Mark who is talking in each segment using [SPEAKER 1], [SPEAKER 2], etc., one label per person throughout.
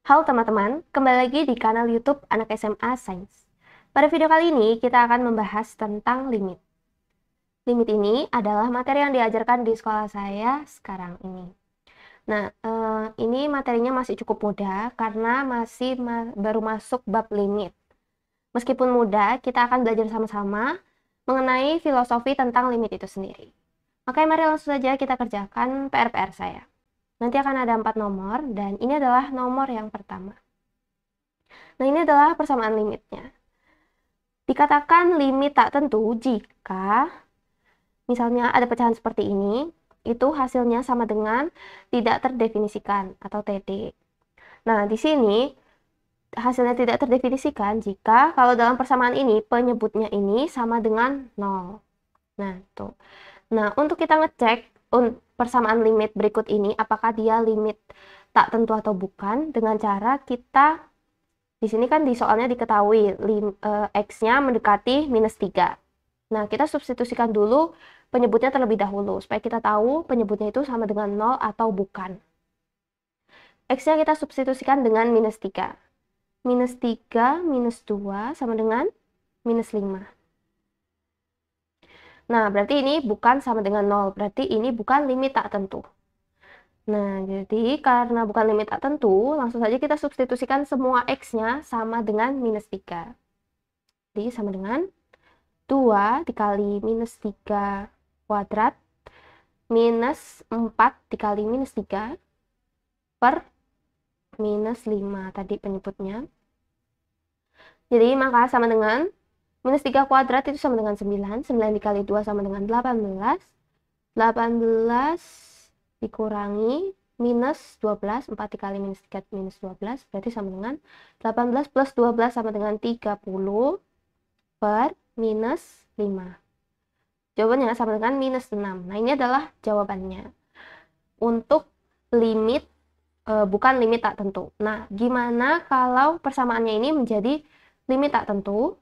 [SPEAKER 1] Halo teman-teman, kembali lagi di kanal YouTube Anak SMA Sains. Pada video kali ini kita akan membahas tentang limit. Limit ini adalah materi yang diajarkan di sekolah saya sekarang ini. Nah, ini materinya masih cukup mudah karena masih baru masuk bab limit. Meskipun mudah, kita akan belajar sama-sama mengenai filosofi tentang limit itu sendiri. Oke, mari langsung saja kita kerjakan PR-PR saya. Nanti akan ada 4 nomor, dan ini adalah nomor yang pertama. Nah, ini adalah persamaan limitnya. Dikatakan limit tak tentu jika misalnya ada pecahan seperti ini, itu hasilnya sama dengan tidak terdefinisikan atau TD. Nah, di sini hasilnya tidak terdefinisikan jika kalau dalam persamaan ini penyebutnya ini sama dengan 0. Nah, tuh. Nah, untuk kita ngecek persamaan limit berikut ini, apakah dia limit tak tentu atau bukan, dengan cara kita, di sini kan di soalnya diketahui X-nya mendekati minus 3. Nah, kita substitusikan dulu penyebutnya terlebih dahulu, supaya kita tahu penyebutnya itu sama dengan 0 atau bukan. X-nya kita substitusikan dengan minus 3. Minus 3 minus 2 sama dengan minus 5. Nah, berarti ini bukan sama dengan 0, berarti ini bukan limit tak tentu. Nah, jadi karena bukan limit tak tentu, langsung saja kita substitusikan semua X-nya sama dengan minus 3. Jadi sama dengan 2 dikali minus 3 kuadrat minus 4 dikali minus 3 per minus 5 tadi penyebutnya. Jadi maka sama dengan minus 3 kuadrat itu sama dengan 9. 9 dikali 2 sama dengan 18. 18 dikurangi minus 12. 4 dikali minus 3 minus 12. Berarti sama dengan 18 plus 12 sama dengan 30 per minus 5. Jawabannya sama dengan minus 6. Nah, ini adalah jawabannya. Untuk limit, bukan limit tak tentu. Nah, gimana kalau persamaannya ini menjadi limit tak tentu?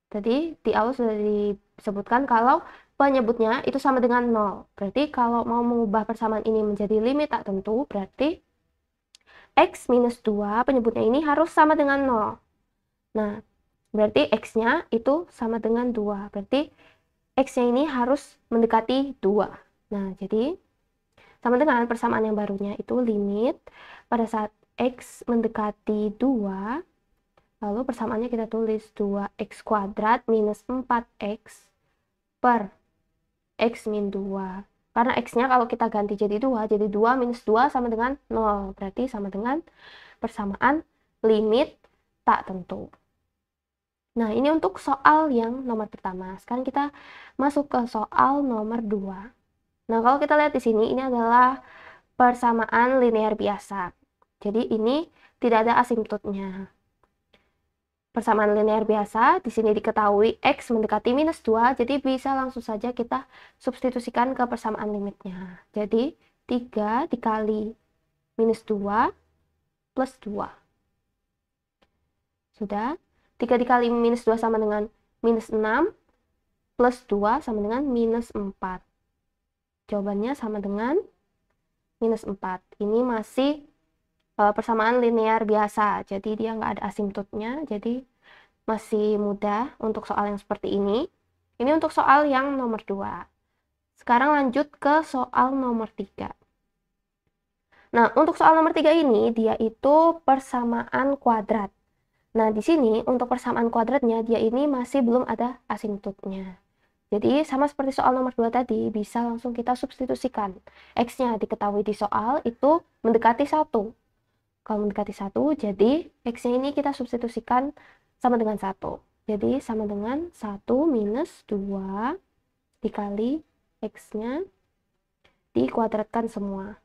[SPEAKER 1] Tadi di awal sudah disebutkan kalau penyebutnya itu sama dengan 0. Berarti kalau mau mengubah persamaan ini menjadi limit tak tentu, berarti X minus 2 penyebutnya ini harus sama dengan 0. Nah, berarti X-nya itu sama dengan 2. Berarti X-nya ini harus mendekati 2. Nah, jadi sama dengan persamaan yang barunya itu limit pada saat X mendekati 2, lalu persamaannya kita tulis 2x kuadrat minus 4x per x min 2. Karena x-nya kalau kita ganti jadi 2, jadi 2 minus 2 sama dengan 0. Berarti sama dengan persamaan limit tak tentu. Nah, ini untuk soal yang nomor pertama. Sekarang kita masuk ke soal nomor 2. Nah, kalau kita lihat di sini, ini adalah persamaan linear biasa. Jadi ini tidak ada asimptotnya. Persamaan linear biasa, di sini diketahui X mendekati minus 2, jadi bisa langsung saja kita substitusikan ke persamaan limitnya. Jadi 3 dikali minus 2 plus 2. Sudah, 3 dikali minus 2 sama dengan minus 6, plus 2 sama dengan minus 4. Jawabannya sama dengan minus 4. Ini masih persamaan linear biasa, jadi dia nggak ada asimptotnya, jadi masih mudah untuk soal yang seperti ini. Ini untuk soal yang nomor 2. Sekarang lanjut ke soal nomor 3. Nah, untuk soal nomor 3 ini, dia itu persamaan kuadrat. Nah, di sini untuk persamaan kuadratnya, dia ini masih belum ada asimptotnya. Jadi, sama seperti soal nomor 2 tadi, bisa langsung kita substitusikan. X-nya diketahui di soal itu mendekati 1. Kalau mendekati 1, jadi X-nya ini kita substitusikan sama dengan 1. Jadi, sama dengan 1 minus 2 dikali X-nya dikuadratkan semua.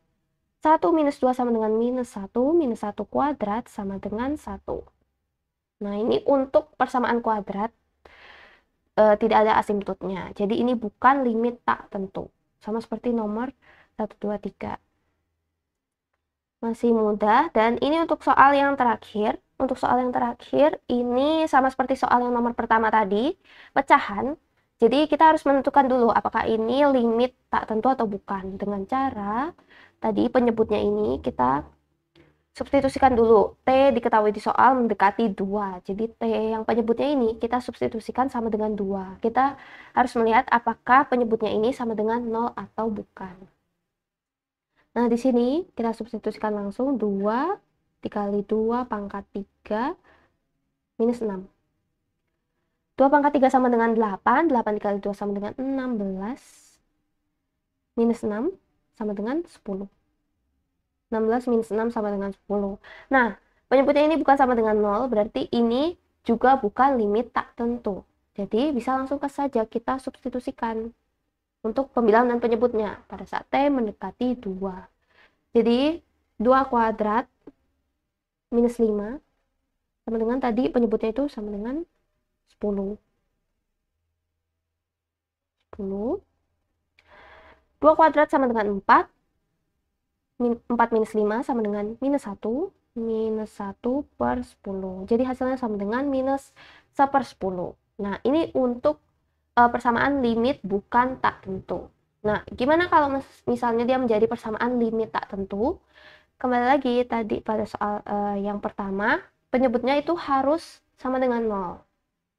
[SPEAKER 1] 1 minus 2 sama dengan minus 1, minus 1 kuadrat sama dengan 1. Nah, ini untuk persamaan kuadrat tidak ada asimptotnya. Jadi ini bukan limit tak tentu. Sama seperti nomor 1, 2, 3. Masih mudah. Dan ini untuk soal yang terakhir. Untuk soal yang terakhir, ini sama seperti soal yang nomor pertama tadi, pecahan. Jadi kita harus menentukan dulu apakah ini limit tak tentu atau bukan. Dengan cara, tadi penyebutnya ini kita substitusikan dulu. T diketahui di soal mendekati 2. Jadi T yang penyebutnya ini kita substitusikan sama dengan 2. Kita harus melihat apakah penyebutnya ini sama dengan 0 atau bukan. Nah, di sini kita substitusikan langsung 2 dikali 2 pangkat 3 minus 6. 2 pangkat 3 sama dengan 8. 8 dikali 2 sama dengan 16. Minus 6 sama dengan 10. 16 minus 6 sama dengan 10. Nah, penyebutnya ini bukan sama dengan 0, berarti ini juga bukan limit tak tentu. Jadi, bisa langsung saja kita substitusikan untuk pembilang dan penyebutnya pada saat T mendekati 2. Jadi, 2 kuadrat minus 5 sama dengan tadi penyebutnya itu sama dengan 10. 10. 2 kuadrat sama dengan 4. 4 minus 5 sama dengan minus 1. Minus 1 per 10. Jadi hasilnya sama dengan minus 1 per 10. Nah, ini untuk persamaan limit bukan tak tentu. Nah, gimana kalau misalnya dia menjadi persamaan limit tak tentu? Kembali lagi tadi pada soal yang pertama, penyebutnya itu harus sama dengan 0.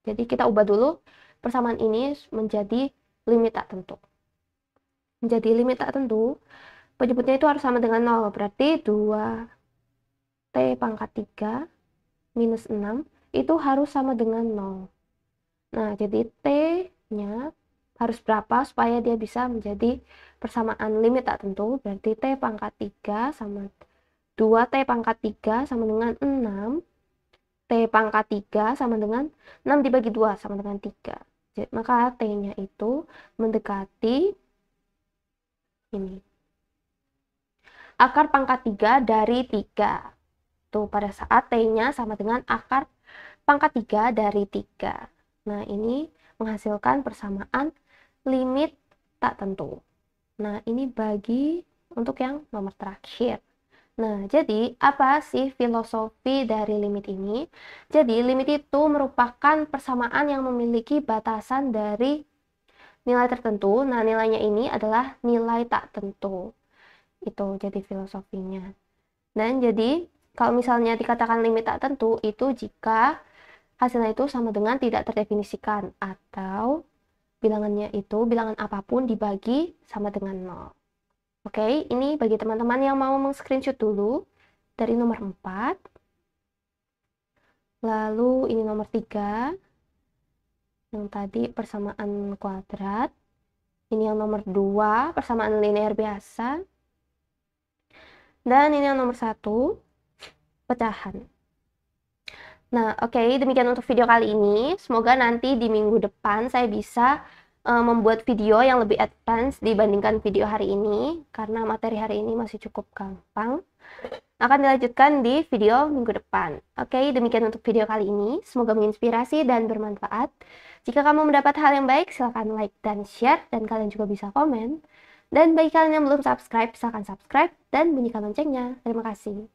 [SPEAKER 1] Jadi kita ubah dulu persamaan ini menjadi limit tak tentu. Menjadi limit tak tentu, penyebutnya itu harus sama dengan 0. Berarti 2T pangkat 3 minus 6 itu harus sama dengan 0. Nah, jadi T-nya harus berapa supaya dia bisa menjadi persamaan limit tak tentu? Berarti T pangkat 3 sama 2T pangkat 3 sama dengan 6. T pangkat 3 sama dengan 6 dibagi 2 sama dengan 3. Jadi, maka T-nya itu mendekati ini. Akar pangkat 3 dari 3. Tuh, pada saat T-nya sama dengan akar pangkat 3 dari 3. Nah, ini menghasilkan persamaan limit tak tentu. Nah, ini bagi untuk yang nomor terakhir. Nah, jadi apa sih filosofi dari limit ini? Jadi, limit itu merupakan persamaan yang memiliki batasan dari nilai tertentu. Nah, nilainya ini adalah nilai tak tentu. Itu jadi filosofinya. Dan jadi, kalau misalnya dikatakan limit tak tentu, itu jika hasilnya itu sama dengan tidak terdefinisikan atau bilangannya itu bilangan apapun dibagi sama dengan 0. Oke, ini bagi teman-teman yang mau meng-screenshot dulu dari nomor 4. Lalu ini nomor 3. Yang tadi persamaan kuadrat. Ini yang nomor 2, persamaan linear biasa. Dan ini yang nomor 1, pecahan. Nah, oke, demikian untuk video kali ini. Semoga nanti di minggu depan saya bisa membuat video yang lebih advance dibandingkan video hari ini, karena materi hari ini masih cukup gampang. Akan dilanjutkan di video minggu depan. Oke, demikian untuk video kali ini. Semoga menginspirasi dan bermanfaat. Jika kamu mendapat hal yang baik, silahkan like dan share, dan kalian juga bisa komen. Dan bagi kalian yang belum subscribe, silahkan subscribe dan bunyikan loncengnya. Terima kasih.